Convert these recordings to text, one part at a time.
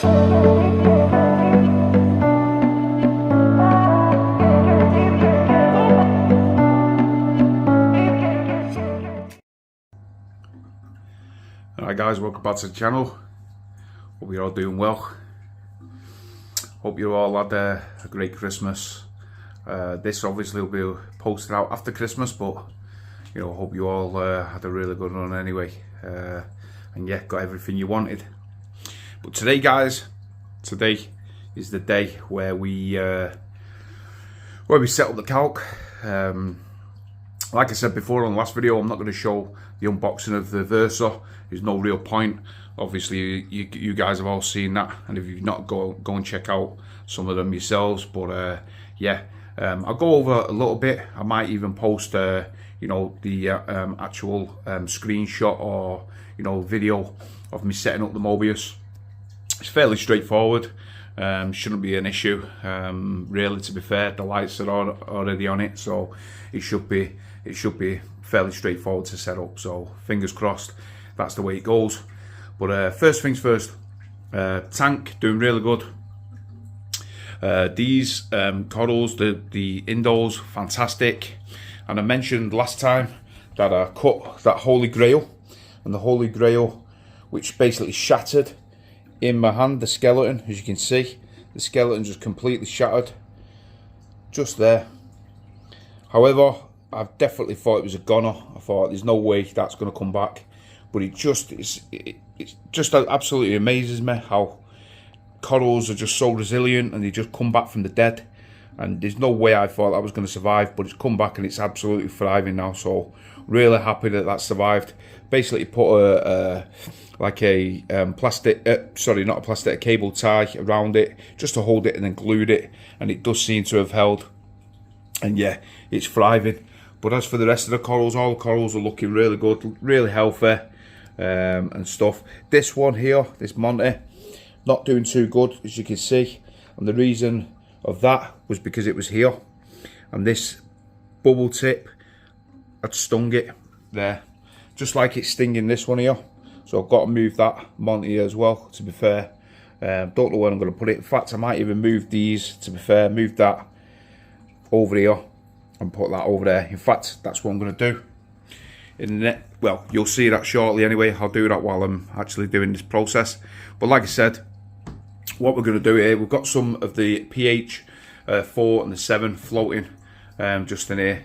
Alright guys, welcome back to the channel. Hope you're all doing well. Hope you all had a great Christmas. This obviously will be posted out after Christmas, but you know, hope you all had a really good one anyway. And yeah, got everything you wanted. But today guys, today is the day where we set up the Kalk. Like I said before on the last video, I'm not going to show the unboxing of the Versa. There's no real point. Obviously, you guys have all seen that, and if you've not, go and check out some of them yourselves. But yeah, I'll go over a little bit. I might even post, you know, the actual screenshot or video of me setting up the Mobius. It's fairly straightforward. Shouldn't be an issue. Really, to be fair, the lights are already on it, so it should be fairly straightforward to set up. So fingers crossed, that's the way it goes. But first things first, tank doing really good. These corals, the indoors, fantastic. And I mentioned last time that I cut that Holy Grail, and the Holy Grail, which basically shattered in my hand, the skeleton, as you can see, the skeleton just completely shattered, just there. However, I definitely thought it was a goner. I thought there's no way that's going to come back, but it just absolutely amazes me how corals are just so resilient and they just come back from the dead. And there's no way I thought that was going to survive, but it's come back and it's absolutely thriving now. So really happy that that survived. Basically put a cable tie around it just to hold it, and then glued it, and it does seem to have held. And yeah, it's thriving. But as for the rest of the corals, all the corals are looking really good, really healthy, and stuff. This one here, this Monty, not doing too good, as you can see. And the reason of that was because it was here, and this bubble tip had stung it there, just like it's stinging this one here. So I've got to move that Monty as well, to be fair. Don't know where I'm going to put it. In fact, I might even move these, to be fair, move that over here and put that over there. In fact, that's what I'm going to do. Well, you'll see that shortly anyway. I'll do that while I'm actually doing this process. But like I said, what we're going to do here, we've got some of the pH 4 and the 7 floating just in here.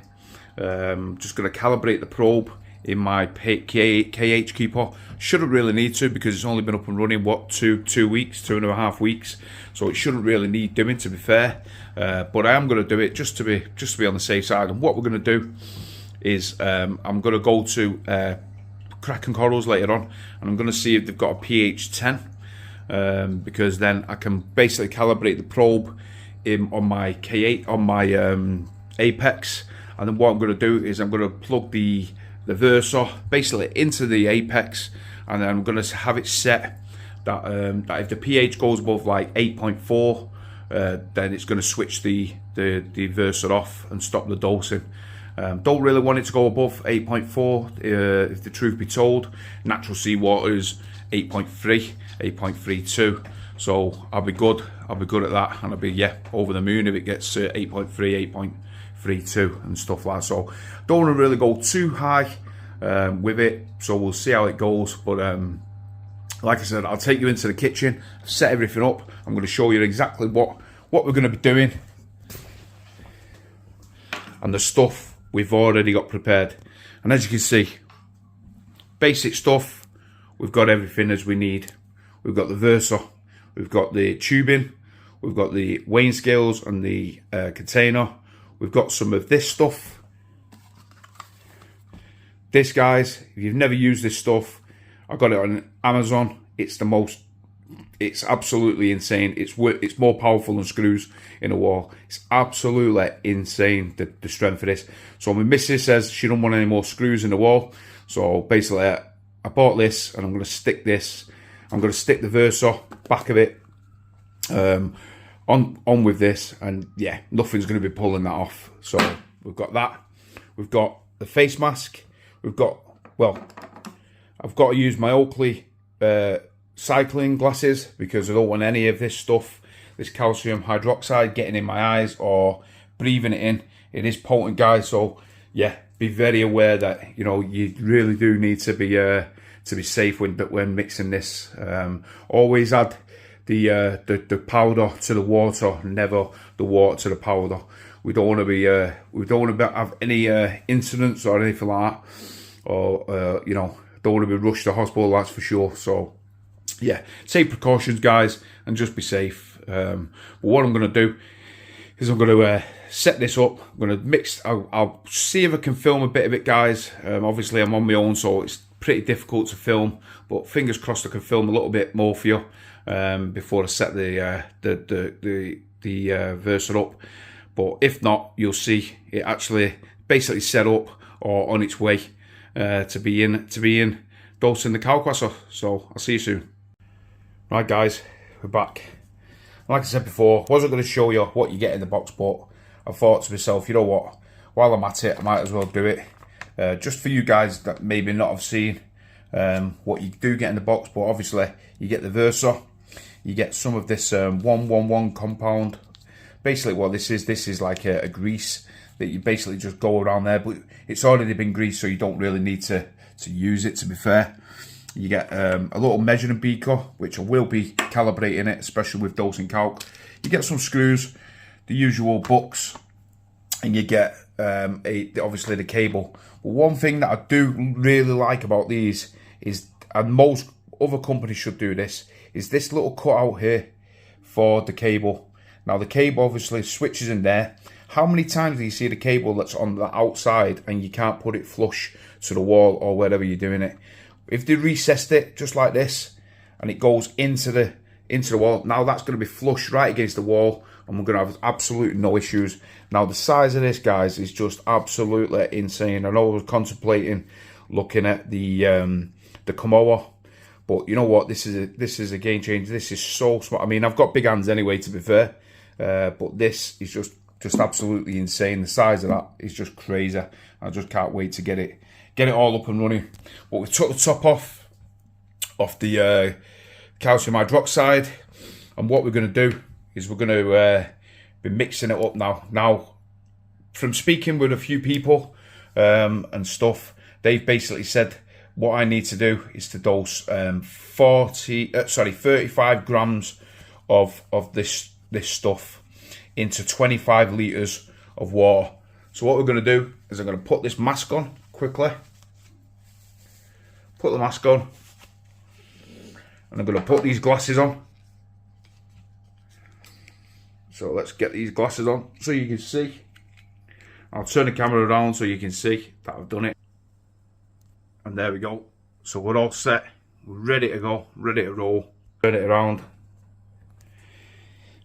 Just going to calibrate the probe in my KH keeper. Shouldn't really need to, because it's only been up and running, what, 2 weeks, 2.5 weeks, so it shouldn't really need doing, to be fair. But I am going to do it just to be on the safe side. And what we're going to do is I'm going to go to Kraken corals later on, and I'm going to see if they've got a pH 10, because then I can basically calibrate the probe on my K8, on my apex. And then what I'm going to do is I'm going to plug the Versa basically into the apex, and then I'm going to have it set that that if the pH goes above like 8.4, then it's going to switch the Versa off and stop the dosing. Don't really want it to go above 8.4, if the truth be told. Natural seawater is 8.3, 8.32, so I'll be good at that, and I'll be, yeah, over the moon if it gets 8.3, 8.32 and stuff like that. So don't want to really go too high with it, so we'll see how it goes. But like I said, I'll take you into the kitchen, set everything up. I'm going to show you exactly what we're going to be doing, and the stuff we've already got prepared. And as you can see, basic stuff, we've got everything as we need. We've got the Versa, we've got the tubing, we've got the weighing scales and the container. We've got some of this stuff. This, guys, if you've never used this stuff, I got it on Amazon. It's absolutely insane. It's more powerful than screws in a wall. It's absolutely insane, the strength of this. So my missus says she don't want any more screws in the wall. So basically, I bought this, and I'm going to stick this. I'm going to stick the Versa back of it on with this, and yeah, nothing's going to be pulling that off. So we've got that. We've got the face mask. We've got, well, I've got to use my Oakley cycling glasses because I don't want any of this stuff, this calcium hydroxide, getting in my eyes or breathing it in. It is potent, guys, so yeah, be very aware that, you know, you really do need to be safe when mixing this. Always add the powder to the water, never the water to the powder. We don't want to have any incidents or anything like that, or you know, don't want to be rushed to hospital, that's for sure. So yeah, take precautions, guys, and just be safe. But what I'm going to do is I'm going to set this up. I'm going to mix. I'll see if I can film a bit of it, guys. Obviously, I'm on my own, so it's pretty difficult to film. But fingers crossed, I can film a little bit more for you before I set the Versa up. But if not, you'll see it actually basically set up or on its way to be in dosing the Kalkwasser. So I'll see you soon. Right, guys, we're back. Like I said before, wasn't going to show you what you get in the box, but I thought to myself, you know what? While I'm at it, I might as well do it. Just for you guys that maybe not have seen what you do get in the box, but obviously you get the Versa, you get some of this 111 compound. Basically what this is like a grease that you basically just go around there, but it's already been greased, so you don't really need to use it, to be fair. You get a little measuring beaker, which I will be calibrating it, especially with dosing Kalk. You get some screws, the usual books, and you get obviously the cable. But one thing that I do really like about these is, and most other companies should do this, is this little cutout here for the cable. Now the cable obviously switches in there. How many times do you see the cable that's on the outside and you can't put it flush to the wall or wherever you're doing it? If they recessed it just like this and it goes into the wall, now that's going to be flush right against the wall and we're going to have absolutely no issues. Now the size of this, guys, is just absolutely insane. I know I was contemplating looking at the Komoa, but you know what? This is a game changer. This is so smart. I mean, I've got big hands anyway, to be fair, but this is just absolutely insane. The size of that is just crazy. I just can't wait to get it all up and running. But we took the top off the calcium hydroxide, and what we're going to do is we're going to be mixing it up now. Now, from speaking with a few people and stuff, they've basically said what I need to do is to dose 35 grams of this stuff into 25 litres of water. So what we're going to do is I'm going to put this mask on quickly. Put the mask on. And I'm going to put these glasses on. So let's get these glasses on so you can see. I'll turn the camera around so you can see that I've done it. And there we go. So we're all set. We're ready to go. Ready to roll. Turn it around.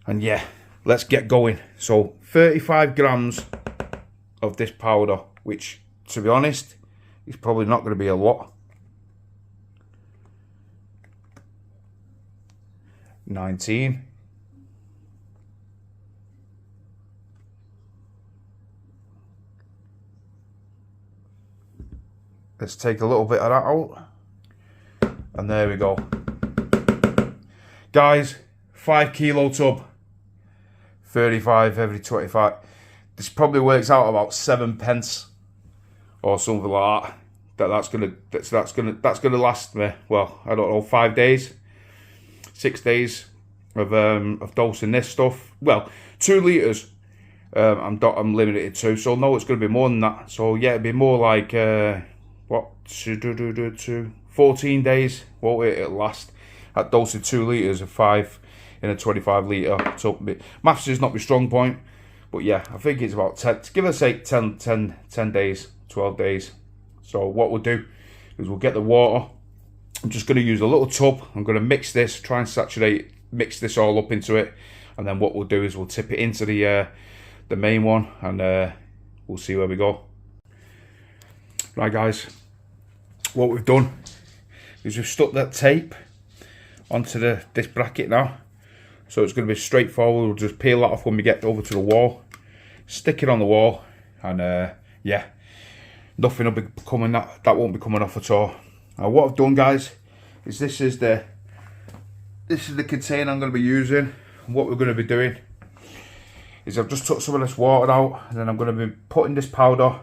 And yeah, let's get going. So 35 grams of this powder, which, to be honest, is probably not going to be a lot. 19. Let's take a little bit of that out. And there we go. Guys, 5 kilo tub. 35 every 25. This probably works out about 7 pence or something like that. That's gonna last me, well, I don't know, 5 days, 6 days of dosing this stuff. Well, 2 litres I'm limited to, so no, it's gonna be more than that. So yeah, it'd be more like 14 days. Well, it'll last at dosing 2 litres of 5 in a 25 litre tub. Maths is not my strong point, but yeah, I think it's about 10, give us 10 days, 12 days. So what we'll do is we'll get the water. I'm just going to use a little tub. I'm going to mix this, try and mix this all up into it, and then what we'll do is we'll tip it into the main one, and we'll see where we go. Right, guys, what we've done is we've stuck that tape onto this bracket now. So it's going to be straightforward. We'll just peel that off when we get over to the wall, stick it on the wall, and yeah, nothing will be coming, that won't be coming off at all. Now what I've done, guys, is this is the this is the container I'm going to be using. And what we're going to be doing is I've just took some of this water out, and then I'm going to be putting this powder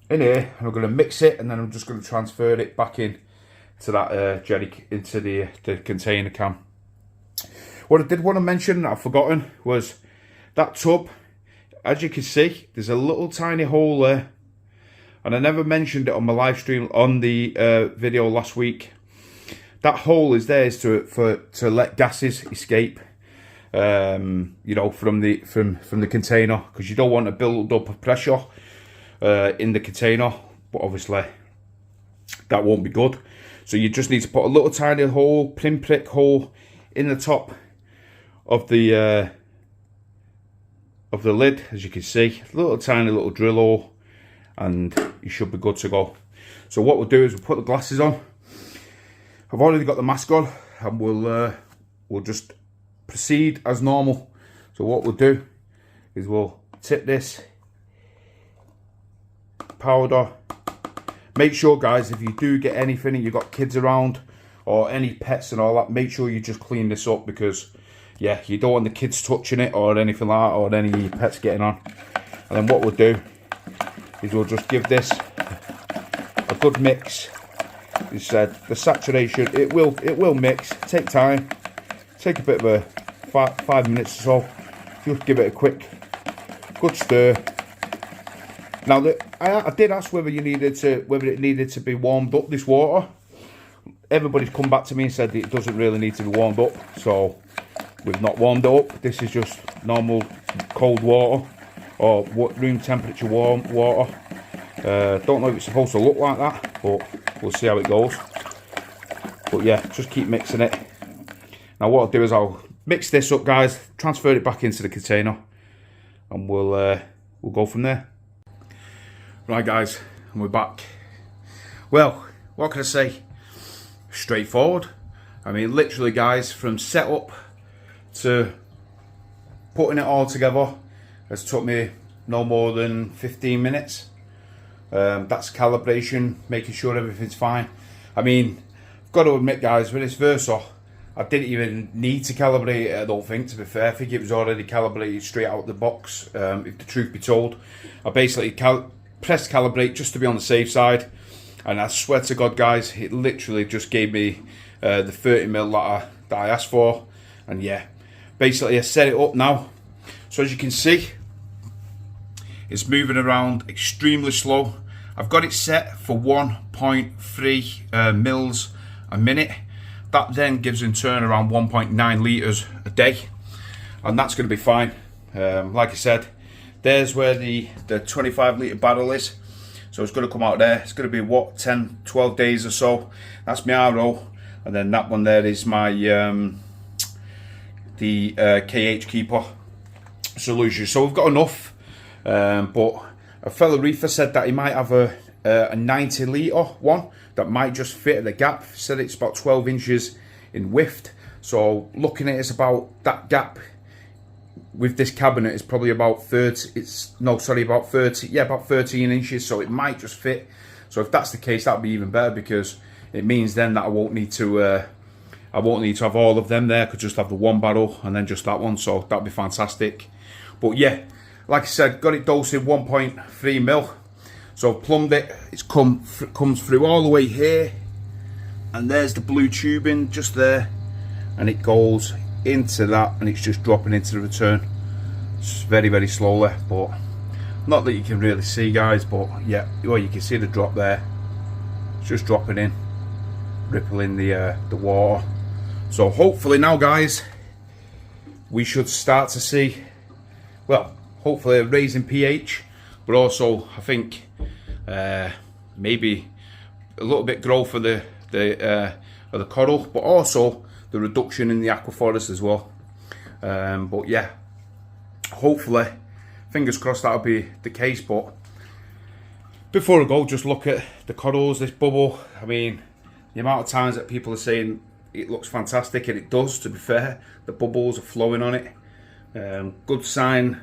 in here, and I'm going to mix it, and then I'm just going to transfer it back in to that jelly, into the container can. What I did want to mention that I've forgotten was that tub. As you can see, there's a little tiny hole there, and I never mentioned it on my live stream on the video last week. That hole is there to let gases escape, you know, from the container, because you don't want to build up of pressure in the container, but obviously that won't be good. So you just need to put a little tiny hole, pinprick hole in the top of the lid, as you can see, a little tiny little drill hole, and you should be good to go. So what we'll do is we'll put the glasses on. I've already got the mask on, and we'll just proceed as normal. So what we'll do is we'll tip this powder. Make sure, guys, if you do get anything and you've got kids around or any pets and all that, make sure you just clean this up, because yeah, you don't want the kids touching it or anything like that, or any pets getting on. And then what we'll do is we'll just give this a good mix. As said, the saturation, it will mix. Take time, take a bit of a 5 minutes or so. Just give it a quick, good stir. Now, I did ask whether it needed to be warmed up, this water. Everybody's come back to me and said it doesn't really need to be warmed up, so we've not warmed it up. This is just normal cold water, or room temperature warm water. Don't know if it's supposed to look like that, but we'll see how it goes. But yeah, just keep mixing it. Now what I'll do is I'll mix this up, guys, transfer it back into the container, and we'll go from there. Right, guys, and we're back. Well, what can I say? Straightforward. I mean, literally, guys, from setup to putting it all together has took me no more than 15 minutes. That's calibration, making sure everything's fine. I mean, I've got to admit, guys, with this Versa, I didn't even need to calibrate it, I don't think, to be fair. I think it was already calibrated straight out the box, if the truth be told. I basically pressed calibrate just to be on the safe side, and I swear to God, guys, it literally just gave me the 30mm that I asked for. And yeah, basically I set it up now. So as you can see, it's moving around extremely slow. I've got it set for 1.3 mils a minute. That then gives in turn around 1.9 litres a day, and that's going to be fine. Like I said, there's where the 25 litre barrel is, so it's going to come out there. It's going to be what, 10-12 days or so. That's my RO, and then that one there is my KH keeper solution. So we've got enough, but a fellow reefer said that he might have a 90 litre one that might just fit the gap. He said it's about 12 inches in width, so looking at it's about that gap with this cabinet is probably about 30, about 30, yeah, about 13 inches, so it might just fit. So if that's the case, that'd be even better, because it means then that I won't need to have all of them there. I could just have the one barrel and then just that one, so that'd be fantastic. But yeah, like I said, got it dosed in 1.3 mil. So I've plumbed it, it's comes through all the way here, and there's the blue tubing just there, and it goes into that, and it's just dropping into the return. It's very, very slowly, but not that you can really see, guys, but yeah, well, you can see the drop there. It's just dropping in, rippling the water. So hopefully now, guys, we should start to see, well, hopefully a raising pH, but also I think maybe a little bit growth for the coral, but also the reduction in the aquaforest as well. But yeah, hopefully, fingers crossed that'll be the case. But before I go, just look at the corals, this bubble. I mean, the amount of times that people are saying it looks fantastic, and it does, to be fair. The bubbles are flowing on it. Good sign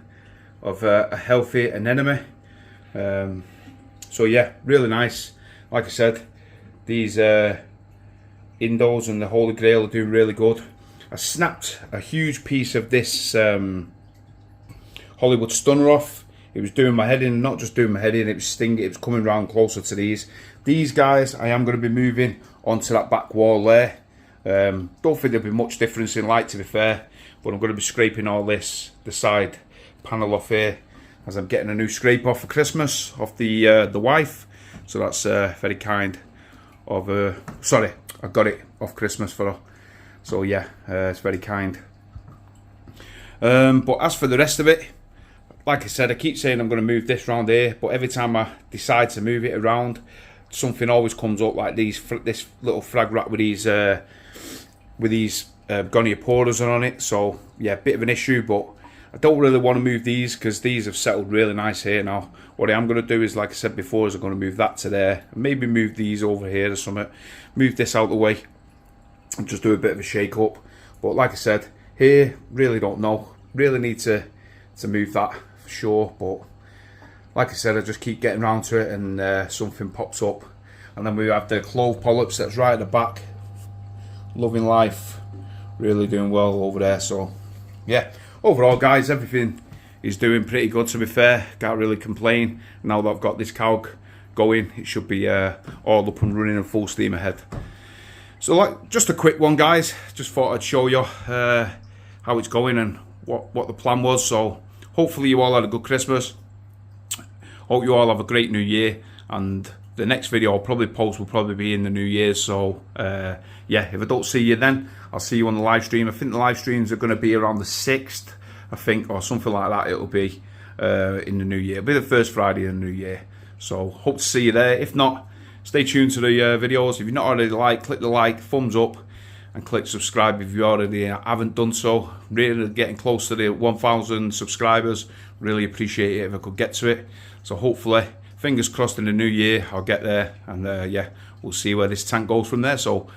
of a healthy anemone. So yeah, really nice. Like I said, these Indos and the Holy Grail are doing really good. I snapped a huge piece of this Hollywood stunner off. It was doing my head in, not just doing my head in, it was stinging, it was coming around closer to these. These guys, I am going to be moving onto that back wall there. Don't think there'll be much difference in light, to be fair, but I'm going to be scraping all this, the side panel off here, as I'm getting a new scrape off for Christmas, off the wife. So that's very kind of her. Sorry, I got it off Christmas for her. So yeah, it's very kind. But as for the rest of it, like I said, I keep saying I'm going to move this around here, but every time I decide to move it around, something always comes up, like this little frag rack with these gonioporas on it. So yeah, bit of an issue, but I don't really want to move these because these have settled really nice here now. What I am going to do is, like I said before, is I'm going to move that to there, and maybe move these over here or something, move this out of the way and just do a bit of a shake up. But like I said, here, really don't know, really need to move that for sure. But like I said, I just keep getting around to it, and something pops up. And then we have the clove polyps that's right at the back, loving life, really doing well over there. So yeah, overall guys, everything is doing pretty good, to be fair. Can't really complain. Now that I've got this Kalk going, it should be all up and running and full steam ahead. So like, just a quick one guys, just thought I'd show you how it's going and what the plan was. So hopefully you all had a good Christmas. Hope you all have a great new year, and the next video I'll probably post will probably be in the new year. So yeah, if I don't see you then, I'll see you on the live stream. I think the live streams are going to be around the 6th, I think, or something like that. It'll be in the new year. It'll be the first Friday in the new year. So hope to see you there. If not, stay tuned to the videos. If you've not already click the like, thumbs up, and click subscribe if you already haven't done so. Really getting close to the 1,000 subscribers. Really appreciate it if I could get to it. So hopefully, fingers crossed, in the new year I'll get there, and yeah, we'll see where this tank goes from there. So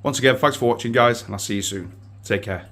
once again, thanks for watching guys, and I'll see you soon. Take care.